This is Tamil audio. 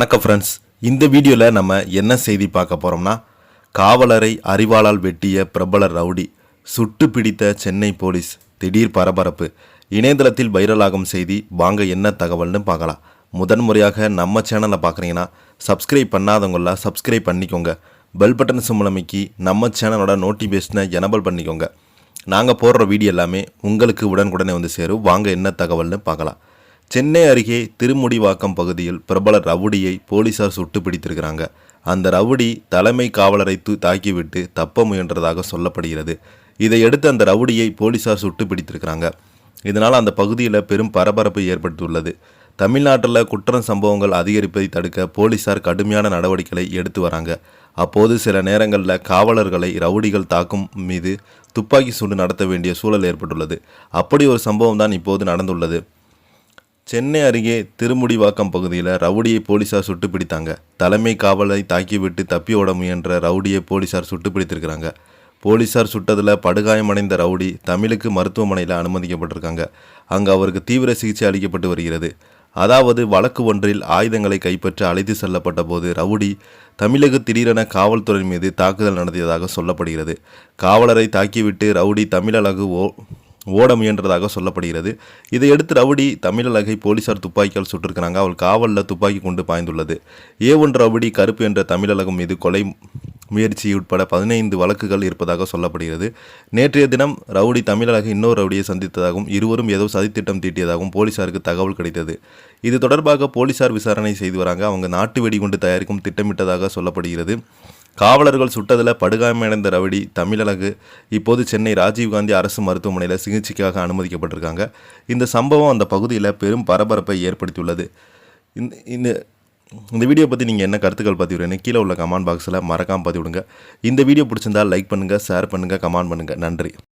வணக்கம் ஃப்ரெண்ட்ஸ், இந்த வீடியோவில் நம்ம என்ன செய்தி பார்க்க போகிறோம்னா, காவலரை அரிவாளால் வெட்டிய பிரபல ரவுடி சுட்டு பிடித்த சென்னை போலீஸ், திடீர் பரபரப்பு. இணையதளத்தில் வைரலாகும் செய்தி. வாங்க என்ன தகவல்னு பார்க்கலாம். முதன்முறையாக நம்ம சேனலை பார்க்குறீங்கன்னா சப்ஸ்கிரைப் பண்ணாதவங்கள சப்ஸ்கிரைப் பண்ணிக்கோங்க. பெல் பட்டன் சிம்பல் அமைக்கி நம்ம சேனலோட நோட்டிஃபிகேஷனை எனபிள் பண்ணிக்கோங்க. நாங்கள் போடுற வீடியோ எல்லாமே உங்களுக்கு உடனுக்குடனே வந்து சேரும். வாங்க என்ன தகவல்னு பார்க்கலாம். சென்னை அருகே திருமுடிவாக்கம் பகுதியில் பிரபல ரவுடியை போலீசார் சுட்டு பிடித்திருக்கிறாங்க. அந்த ரவுடி தலைமை காவலரை தாக்கிவிட்டு தப்ப முயன்றதாக சொல்லப்படுகிறது. இதையடுத்து அந்த ரவுடியை போலீசார் சுட்டு பிடித்திருக்கிறாங்க. இதனால் அந்த பகுதியில் பெரும் பரபரப்பு ஏற்பட்டுள்ளது. தமிழ்நாட்டில் குற்றம் சம்பவங்கள் அதிகரிப்பதை தடுக்க போலீசார் கடுமையான நடவடிக்கைகளை எடுத்து வராங்க. அப்போது சில நேரங்களில் காவலர்களை ரவுடிகள் தாக்கும் மீது துப்பாக்கி சூடு நடத்த வேண்டிய சூழல் ஏற்பட்டுள்ளது. அப்படி ஒரு சம்பவம் தான் இப்போது நடந்துள்ளது. சென்னை அருகே திருமுடிவாக்கம் பகுதியில் ரவுடியை போலீசார் சுட்டு பிடித்தாங்க. தலைமை காவலை தாக்கிவிட்டு தப்பி ஓட முயன்ற ரவுடியை போலீசார் சுட்டு பிடித்திருக்கிறாங்க. போலீசார் சுட்டதில் படுகாயமடைந்த ரவுடி தமிழுக்கு மருத்துவமனையில் அனுமதிக்கப்பட்டிருக்காங்க. அங்கு அவருக்கு தீவிர சிகிச்சை அளிக்கப்பட்டு வருகிறது. அதாவது வழக்கு ஒன்றில் ஆயுதங்களை கைப்பற்ற அழைத்து செல்லப்பட்ட போது ரவுடி தமிழக திடீரென காவல்துறை மீது தாக்குதல் நடத்தியதாக சொல்லப்படுகிறது. காவலரை தாக்கிவிட்டு ரவுடி தமிழழகு ஓட முயன்றதாக சொல்லப்படுகிறது. இதையடுத்து ரவுடி தமிழழகை போலீசார் துப்பாக்கியால் சுட்டிருக்கிறாங்க. அவள் காவலில் துப்பாக்கி கொண்டு பாய்ந்துள்ளது. A1 ரவுடி கருப்பு என்ற தமிழழகு மீது கொலை முயற்சி உட்பட 15 வழக்குகள் இருப்பதாக சொல்லப்படுகிறது. நேற்றைய தினம் ரவுடி தமிழழகு இன்னொரு ரவுடியை சந்தித்ததாகவும் இருவரும் ஏதோ சதித்திட்டம் தீட்டியதாகவும் போலீசாருக்கு தகவல் கிடைத்தது. இது தொடர்பாக போலீசார் விசாரணை செய்து வராங்க. அவங்க நாட்டு வெடிகுண்டு தயாரிக்கும் திட்டமிட்டதாக சொல்லப்படுகிறது. காவலர்கள் சுட்டதில் படுகாயமடைந்த ரவுடி தமிழழகு இப்போது சென்னை ராஜீவ்காந்தி அரசு மருத்துவமனையில் சிகிச்சைக்காக அனுமதிக்கப்பட்டிருக்காங்க. இந்த சம்பவம் அந்த பகுதியில் பெரும் பரபரப்பை ஏற்படுத்தியுள்ளது. இந்த வீடியோ பற்றி நீங்கள் என்ன கருத்துக்கள் பதிவிடுறேன்னு கீழே உள்ள கமெண்ட் பாக்ஸில் மறக்காமல் பதிவிடுங்க. இந்த வீடியோ பிடிச்சிருந்தால் லைக் பண்ணுங்கள், ஷேர் பண்ணுங்கள், கமெண்ட் பண்ணுங்கள். நன்றி.